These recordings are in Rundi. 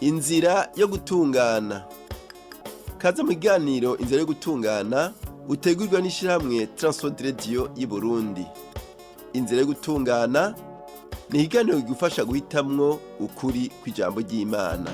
Inzira yo gutungana. Kaza mu kiganiro inzira yo gutungana utegurwa n'ishirahamwe Transworld Radio y'i Burundi. Inzira yo gutungana ni ikiganiro kigufasha guhitamwo ukuri kw'ijambo ry'Imana.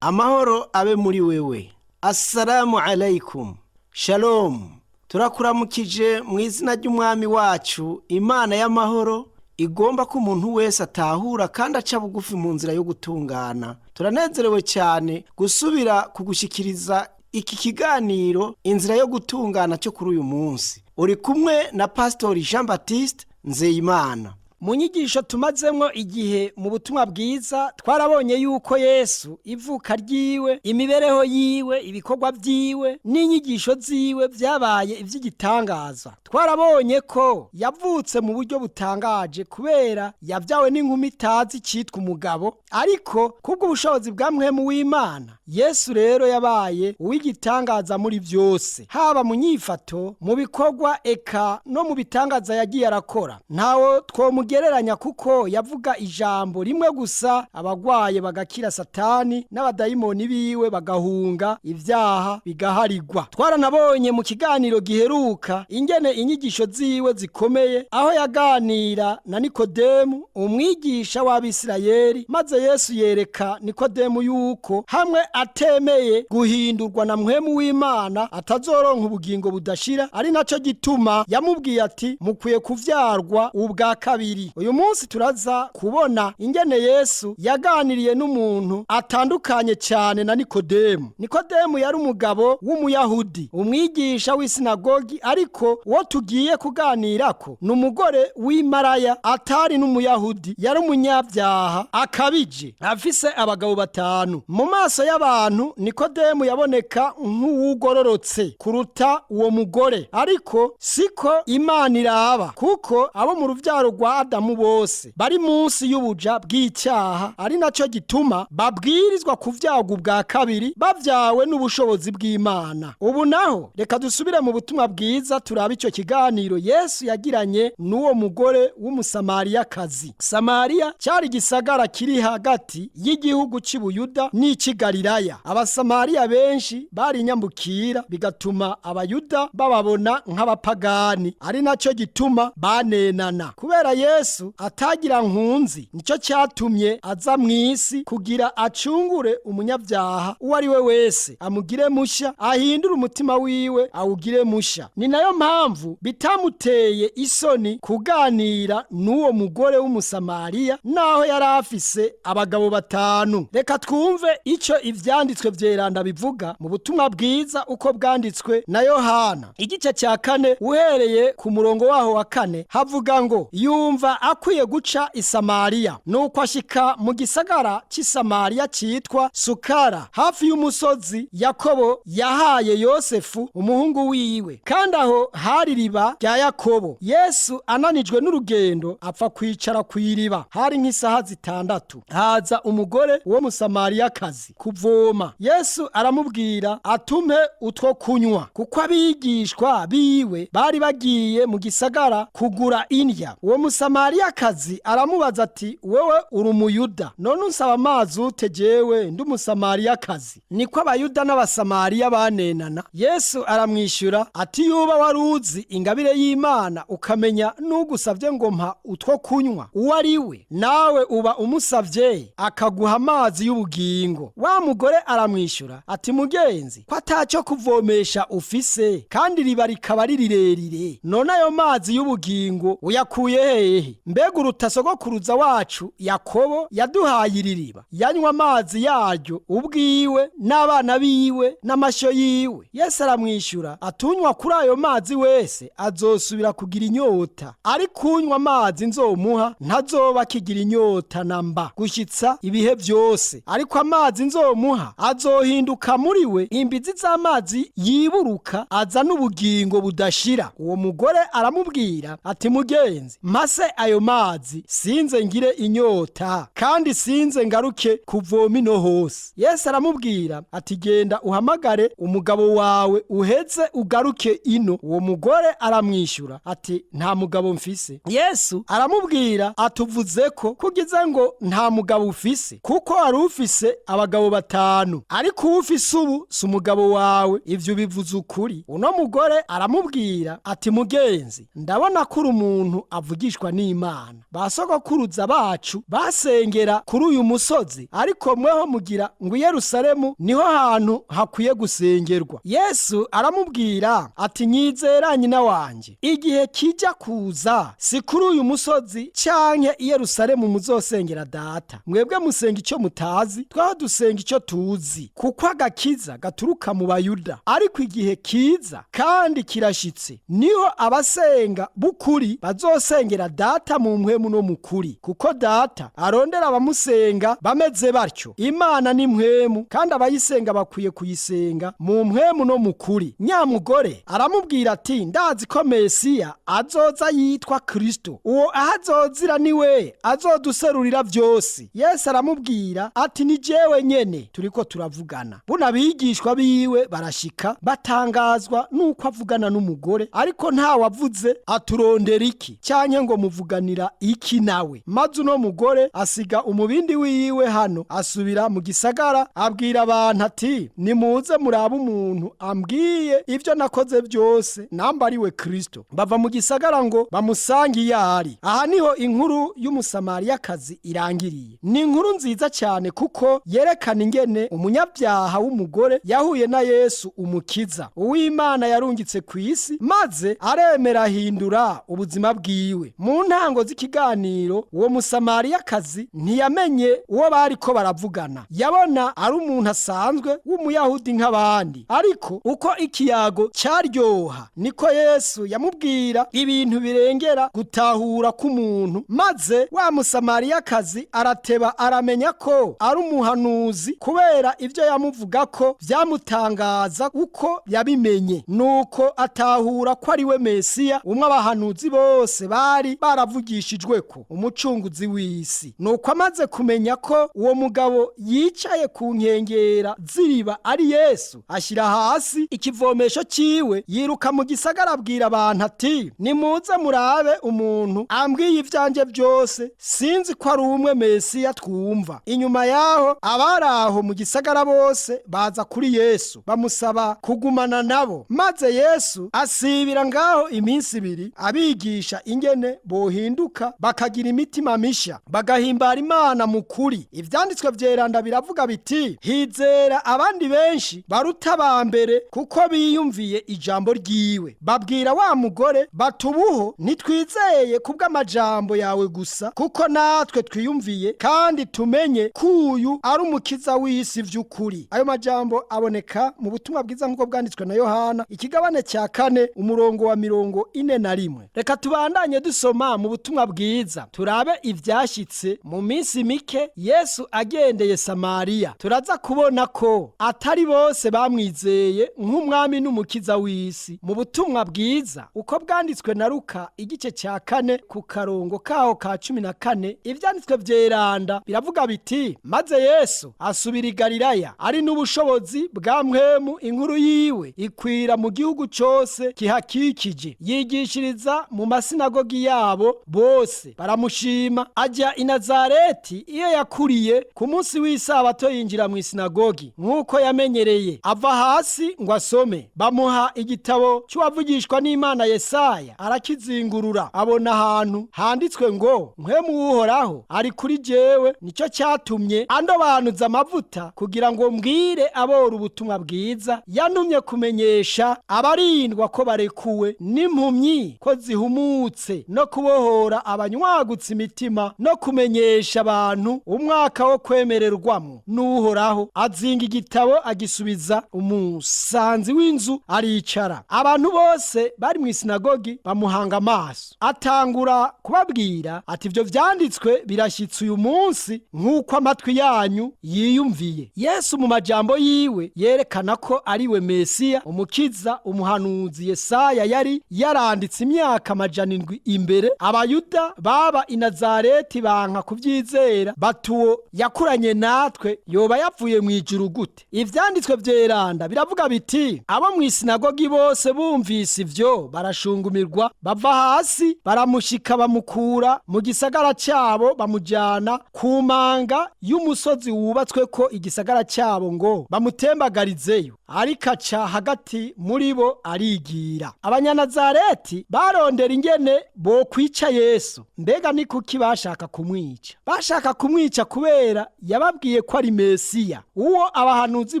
Amahoro abe muri wewe. Assalamu alaikum. Shalom. Turakuramukije mu izina ry'umwami wacu, Imana y'amahoro igomba ko umuntu wese atahura kandi aca bugufi mu nzira yo gutungana. Turanezerewe cyane gusubira kugushikiriza iki kiganiro inzira yo gutungana cyo kuri uyu munsi. Uri kumwe na Pastor Jean Baptiste Nzeyimana. Mu nyigisho tumazemwo igihe mu butumwa bwiza twarabonye yuko Yesu ivuka ryiwe, imibereho yiwe, ibikorwa vyiwe n'inyigisho ziwe vyabaye ivy'igitangaza. Twarabonye ko yavutse mu buryo butangaje kubera yavyawe n'inkumi itazi citwa umugabo, ariko kubwo ubushobozi bwa mpwemu w'Imana Yesu rero yabaye uw'igitangaza muri vyose, haba mu nyifato, mu bikorwa, eka no mu bitangaza yagiye arakora. Ntawo twomugereranya kuko yavuga ijambo rimwe gusa abagwaye bagakira, Satani n'abadayimoni biwe bagahunga, ivyaha bigaharigwa. Twaranabonye mu kiganiro giheruka ingene inyigisho ziwe zikomeye, aho yaganira na Nikodemu umwigisha w'Abisirayeli, maze Yesu yereka Nikodemu yuko hamwe atemeye guhindurwa na mpwemu w'Imana atazoronka ubugingo budashira, ari naco gituma yamubwiye ati mukwiye kuvyarwa ubwa kabiri. Uyu munsi turaza kubona ingene Yesu yaganiriye n'umuntu atandukanye cyane na Nikodemu. Nikodemu yari umugabo w'Umuyahudi, umwigisha w'isinagogi, ariko uwo tugiye kuganirako ni umugore w'imaraya atari n'Umuyahudi, yari umunyabyaha akabije, afise abagabo batanu. Mu maso y'abantu Nikodemu yaboneka nk'uwugororotse kuruta uwo mugore, ariko siko Imana iraba, kuko abo mu ruvyaro rwa Adamu bose bari munsi y'ubuja bw'icyaha, ari naco gituma babwirizwa kuvyagwa ubwa kabiri bavyawe n'ubushobozi bw'Imana. Ubu naho reka dusubire mu butumwa bwiza turabe ico kiganiro Yesu yagiranye n'uwo mugore w'Umusamariyakazi. Samariya cyari gisagara kiri hagati y'igihugu c'Ubuyuda n'ic'Igalilaya. Abasamariya benshi bari inyambukira, bigatuma Abayuda bababona nk'abapagani, ari naco gituma banenana. Kubera Yesu atagira nkunzi, nico cyatumye aza mw'isi kugira acungure umunyabyaha uwo ari we wese, amugire musha, ahindure umutima wiwe awugire musha. Ni nayo mpamvu bitamuteye isoni kuganira n'uwo mugore w'Umusamariya naho yari afise abagabo batanu. Reka twumve ico ivyanditswe vyeranda bivuga mu butumwa bwiza uko bwanditswe na Yohana igice cya 4 uhereye ku murongo waho wa 4. Havuga ngo yumva akwiye guca i Samariya, nuko ashika mu gisagara cy'i Samariya citwa Sukara, hafi y'umusozi Yakobo yahaye Yosefu umuhungu wiwe, kandi aho hari riba rya Yakobo. Yesu ananijwe n'urugendo apfa kwicara kw'iriba. Hari nk'isaha 6. Haza umugore wo Musamariyakazi kuvoma. Yesu aramubwira atume utwo kunywa, kuko abigishwa biwe bari bagiye mu gisagara kugura indya. Uwo Musamariyakazi aramubaza ati wewe uri Umuyuda, none unsaba amazi ute jewe ndi Umusamariyakazi? Niko Abayuda n'Abasamariya banenana. Yesu aramwishyura ati yuba waruzi ingabire y'Imana ukamenya n'ugusavye ngo mpa utwo kunywa uwo ari we, nawe uba umusavye akaguha amazi y'ubugingo. Wa mugore aramwishyura ati mugenzi, ko ataco kuvomesha ufise kandi riba rikaba rirerire, none ayo mazi y'ubugingo uyakuye hehe? Mbega uruta sogokuruza wacu Yakobo yaduhaye iri riba, yanywa amazi yaryo ubwiwe n'abana biwe n'amasho yiwe. Yesu aramwishyura atunywa kuri ayo mazi wese azosubira kugira inyota, ariko unywa amazi nzomuha ntazoba akigira inyota namba gushitsa ibihe byose, ariko amazi nzomuha ndamuha azohinduka muri we imbizi z'amazi yiburuka aza n'ubugingo budashira. Uwo mugore aramubwira ati mugenzi, mpase ayo mazi sinze ngire inyota kandi sinze ngaruke kuvoma ino hose. Yesu aramubwira ati genda uhamagare umugabo wawe uheze ugaruke ino. Uwo mugore aramwishyura ati nta mugabo mfise. Yesu aramubwira atuvuze ko kugize ngo nta mugabo ufise, kuko wari ufise abagabo 5 ariko ufise ubu si umugabo wawe, ivyo bivuze ukuri. Uno mugore aramubwira ati mugenzi, ndabona ko uri umuntu avugishwa n'Imana. Basogokuruza bacu basengera kuri uyu musozi, ariko mweho mugira ngo Yerusalemu niho hantu hakwiye gusengerwa. Yesu aramubwira ati nyizera nyina wanje, igihe kijya kuza si kuri uyu musozi canke i Yerusalemu muzosengera data. Mwebwe musenga icyo mutazi, twaho dusenga icyo tuzi, kuko agakiza gaturuka mu Bayuda. Ariko igihe kiza kandi kirashitse, niho abasenga bukuri bazosengera data mu mpwemu no mu kuri, kuko data arondera abamusenga bameze batyo. Imana ni mpwemu, kandi abayisenga bakwiye kuyisenga mu mpwemu no mu kuri. Nyamugore aramubwira ati ndazi ko Mesiya azoza yitwa Kristo, uwo ahazozira niwe azoduserurira vyose. Yesu aramubwira ati ni jewe nyene turiko turavugana. Buna bigishwa biwe barashika batangazwa nuko avugana n'umugore, ariko nta wavuze aturondera iki canke ngo muvuganira iki nawe. Maze uno mugore asiga umubindi wiwe hano, asubira mu gisagara abwira abantu ati nimuze murabe umuntu ambwiye ivyo nakoze byose namba ariwe Kristo. Bava mu gisagara ngo bamusange iyo ari. Aha niho inkuru y'umusamariyakazi irangiriye. Ni inkuru nziza cyane kuko yerekana ingene umunyabyaha w'umugore yahuye na Yesu umukiza, uw'Imana yarungitse ku isi, maze aremera ahindura ubuzima bwiwe. Mu ntango z'ikiganiro uwo musamariyakazi ntiyamenye uwo bariko baravugana, yabona ari umuntu asanzwe w'umuyahudi nk'abandi. Ariko uko ikiyago cyaryoha niko Yesu yamubwira ibintu birengera gutahura k'umuntu, maze wa musamariyakazi arateba aramenya ko ari umuhanuzi, kubera ivyo yamuvuga ko vyamutangaza uko yabimenye. Nuko atahura ko ari we Mesiya, umwe abahanuzi bose bari baravugishijwe ko, umucunguzi w'isi. Nuko amaze kumenya ko uwo mugabo yicaye ku nkengera ziriba ari Yesu, ashyira hasi ikivomesho ciwe, yiruka mu gisagara abwira abantu ati nimuze murabe umuntu ambwiye ivyanje byose, sinzi ko ari umwe Mesiya twumva. Inyuma yaho abari aho mu gisagara bose baza kuri Yesu bamusaba kugumana nabo, maze Yesu asibira ngaho iminsi 2 abigisha ingene bohinduka bakagira imitima misha, bagahimbara Imana mu kuri. Ivyanditswe vyeranda biravuga biti hizera abandi benshi baruta ba mbere, kuko biyumviye ijambo ryiwe. Babwira wa mugore batubuho ntitwizeye kubw'amajambo yawe gusa, kuko natwe twiyumviye kandi tumenye kuyu ari umukiza w'isi vy'ukuri. Ayo majambo aboneka mu butumwa bwiza nk'uko bwanditswe na Yohana ikigabane cya 4 umurongo wa 41. Reka tubandanye dusoma mu butumwa bwiza turabe ivyashitse mu minsi mike Yesu agendeye Samariya. Turaza kubona ko atari bose bamwizeye nk'umwami n'umukiza w'isi. Mu butumwa bwiza uko bwanditswe na Luka igice cya 4 ku karongo kaho ka 14, ivyanditswe vyeranda biravuga biti maze Yesu asubira i Galilaya ari n'ubushobozi bwa mpwemu, inkuru yiwe ikwira mu gihugu cyose kihakikije, yigishiriza mu masinagogi yabo, bose baramushima. Ajya i Nazareti iyo yakuriye, ku munsi w'isabato yinjira mu isinagogi nk'uko yamenyereye, ava hasi ngo asome. Bamuha igitabo cy'uwavugishwa n'Imana Yesaya, arakizingurura abona ahantu handitswe ngo mpwemu w'Uhoraho ari kuri jewe, nicyo cyatumye andobanuza amavuta kugira ngo mbwire abora ubutumwa bwiza. Yantumye kumenyesha abarindwa ko barekuwe, n'impumyi ko zihumutse, no kubohora abanywagutse imitima, no kumenyesha abantu umwaka wo kwemererwamo n'Uhoraho. Azinga igitabo agisubiza umusanzi w'inzu, aricara. Abantu bose bari mu isinagogi bamuhanga amaso. Atangura kubabwira ati ivyo vyanditswe birashyitse uyu munsi nk'uko amatwi yanyu yiyumviye. bamwumviye. Yesu mu majambo yiwe yerekana ko ari we Mesiya, umukiza, umuhanuzi Yesaya yari yaranditse imyaka 700 imbere. Abayuda baba i Nazareti banka kuvyizera, batuwo yakuranye natwe yoba yavuye mu ijuru gute? Ivyanditswe vyeranda biravuga biti, abo mu isinagogi bose bumvise ivyo barashungumirwa, bava hasi baramushika, bamukura mu gisagara cyabo, bamujyana ku manga y'umusozi wubatswe ko igisagara cyabo ngo bamutembagarizeyo. Ariko aca hagati muri bo arigira. Abanyanazareti barondera ingene bo kwica Yesu. Mbega ni kuki bashaka kumwica? Bashaka kumwica kubera yababwiye ko ari Mesiya, uwo abahanuzi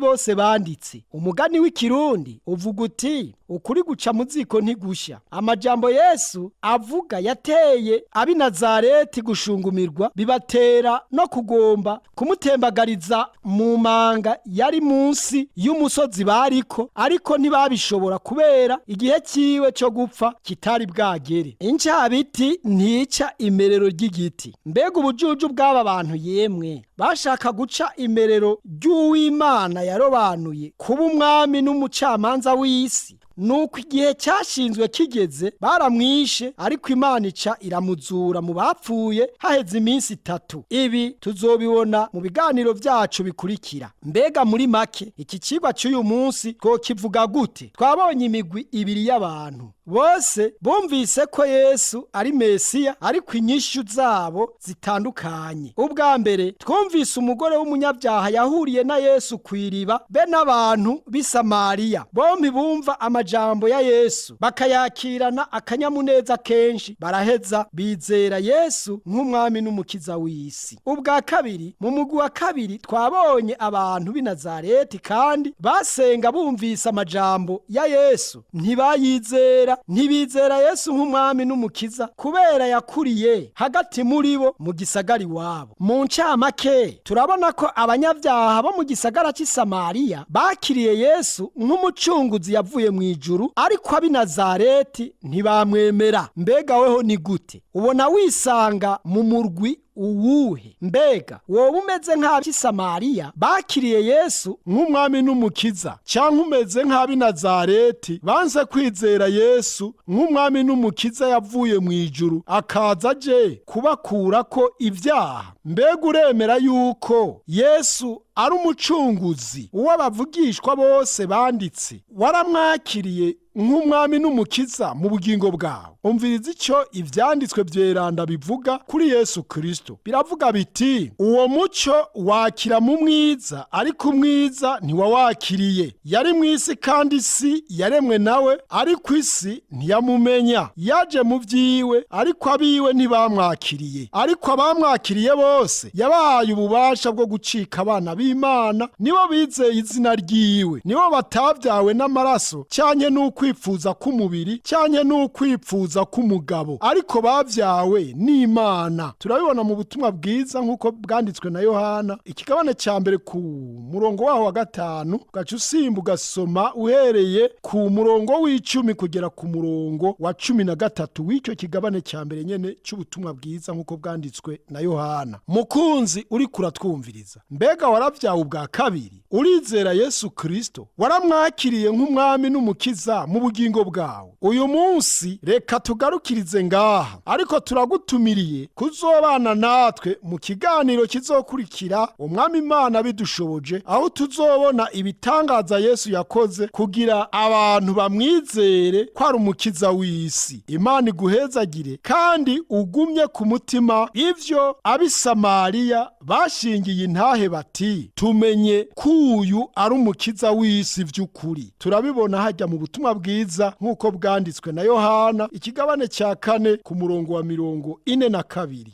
bose banditse. Umugani w'ikirundi uvuga uti, ukuri guca mu ziko ntigusha. Amajambo Yesu avuga yateye abi Nazareti gushungumirwa, bibatera no kugomba kumutembagariza mu manga yari munsi y'umusozi bariko, ariko ntibabishobora kubera igihe ciwe cyo gupfa kitari bwagere. Incabiti ntica imerero ry'igiti. Mbega ubujuju bw'aba bantu yemwe! Bashaka guca imerero ry'Uwimana yarobanuye kuba umwami n'umucamanza w'isi. Nuko igihe cyashinzwe kigeze baramwishe, ariko Imana ica iramuzura mu bapfuye haheze iminsi 3. Ibi tuzobibona mu biganiro vyacu bikurikira. Mbega muri make iki cigwa cy'uyu munsi ko kivuga gute? Twabonye imigwi ibiri y'abantu, bose bumvise ko Yesu ari Mesiya, ariko inyishu zabo zitandukanye. Ubwa mbere twumvise umugore w'umunyabyaha yahuriye na Yesu kw'iriba, be n'abantu b'i Samariya. Bombi bumva amajambo ya Yesu, bakayakirana akanyamuneza kenshi, baraheza bizera Yesu nk'umwami n'umukiza w'isi. Ubwa kabiri, mu mugwi wa kabiri twabonye abantu b'i Nazareti kandi basenga bumvise amajambo ya Yesu, ntibizera Yesu nk'umwami n'umukiza kubera yakuriye hagati muri bo mu gisagara iwabo. Mu ncamake turabona ko abanyabyaha bo mu gisagara cy'i Samariya bakiriye Yesu nk'umucunguzi yavuye mu ijuru, ariko abi Nazareti ntibamwemera. Mbega weho ni gute? Ubona wisanga mu murwi uwuhe? Mbega wowe umeze nk'ab'i Samariya bakiriye Yesu nk'umwami n'umukiza, cyangwa umeze nk'ab'i Nazareti banze kwizera Yesu nk'umwami n'umukiza yavuye mu ijuru akaza aje kubakurako ibyaha? Mbega uremera yuko Yesu ari umucunguzi uwo bavugishwa bose banditse? Waramwakiriye nk'umwami n'umukiza mu bugingo bwawe? Umviriza icyo ivyanditswe vyeranda bivuga kuri Yesu Kristo. Biravuga biti, uwo muco wakira mu mwiza, ariko umwiza ntiwawakiriye. Yari mu isi kandi isi yaremwe nawe, ariko isi ntiyamumenya. Yaje mu vyiwe, ariko abiwe ntibamwakiriye. Ariko abamwakiriye bose yabahaye ububasha bwo gucika abana b'Imana, nibo bizeye izina ryiwe. Nibo batavyawe n'amaraso canke n'ukwipfuza k'umubiri canke n'ukwipfuza k'umugabo, ariko bavyawe n'Imana. Turabibona mu butumwa bwiza nk'uko bwanditswe na Yohana ikigabane cya mbere ku murongo waho wa 5, ugaca usimba ugasoma uhereye ku murongo w'10 kugera ku murongo wa 13 w'icyo kigabane cya mbere nyene cy'ubutumwa bwiza nk'uko bwanditswe na Yohana. Mukunzi uri kuratwumviriza, mbega waravyawe ubwa kabiri? Urizera Yesu Kristo? Waramwakiriye nk'umwami n'umukiza mu bugingo bwawe? Uyu munsi reka tugarukirize ngaha, ariko turagutumiriye kuzobana natwe mu kiganiro kizokurikira Umwami Imana bidushoboje, aho tuzobona ibitangaza Yesu yakoze kugira abantu bamwizere ko ari umukiza w'isi. Imana iguhezagire kandi ugumye ku mutima ivyo ab'i Samariya bashingiye intahe bati, tumenye ko uyu ari umukiza w'isi vy'ukuri. Turabibona hajya mu butumwa bwiza nk'uko bwanditswe na Yohana ikigabane cya 4 ku murongo wa 42.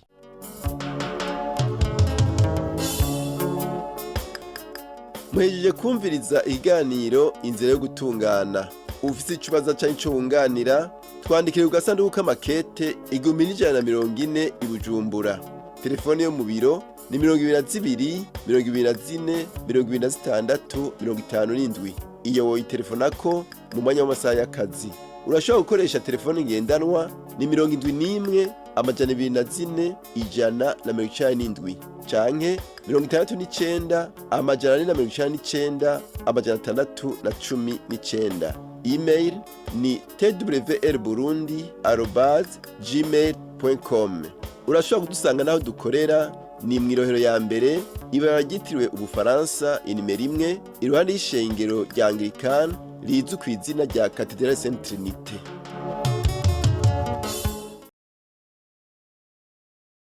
Muhejeje kumviriza ikiganiro Inzira yo Gutungana. Ufise ikibazo cyangwa icyo wunganira, twandikire ku gasanduku k'amakete 1140 i Bujumbura. Telefone yo mu biro ni 22 24 26 57. Iyo woyitelefonako mu mwanya w'amasaha y'akazi. Urashobora gukoresha telefone ngendanwa ni 71 amajana 24 197 canke 69 499 619. Email ni twrburundi@gmail.com. Urashobora kudusanga naho dukorera ni mw'irohero ya mbere ibara ryitiriwe Ubufaransa inimero 1 iruhande y'ishengero rya Anglikani rizwi ku izina rya Cathedrale Sainte Trinité.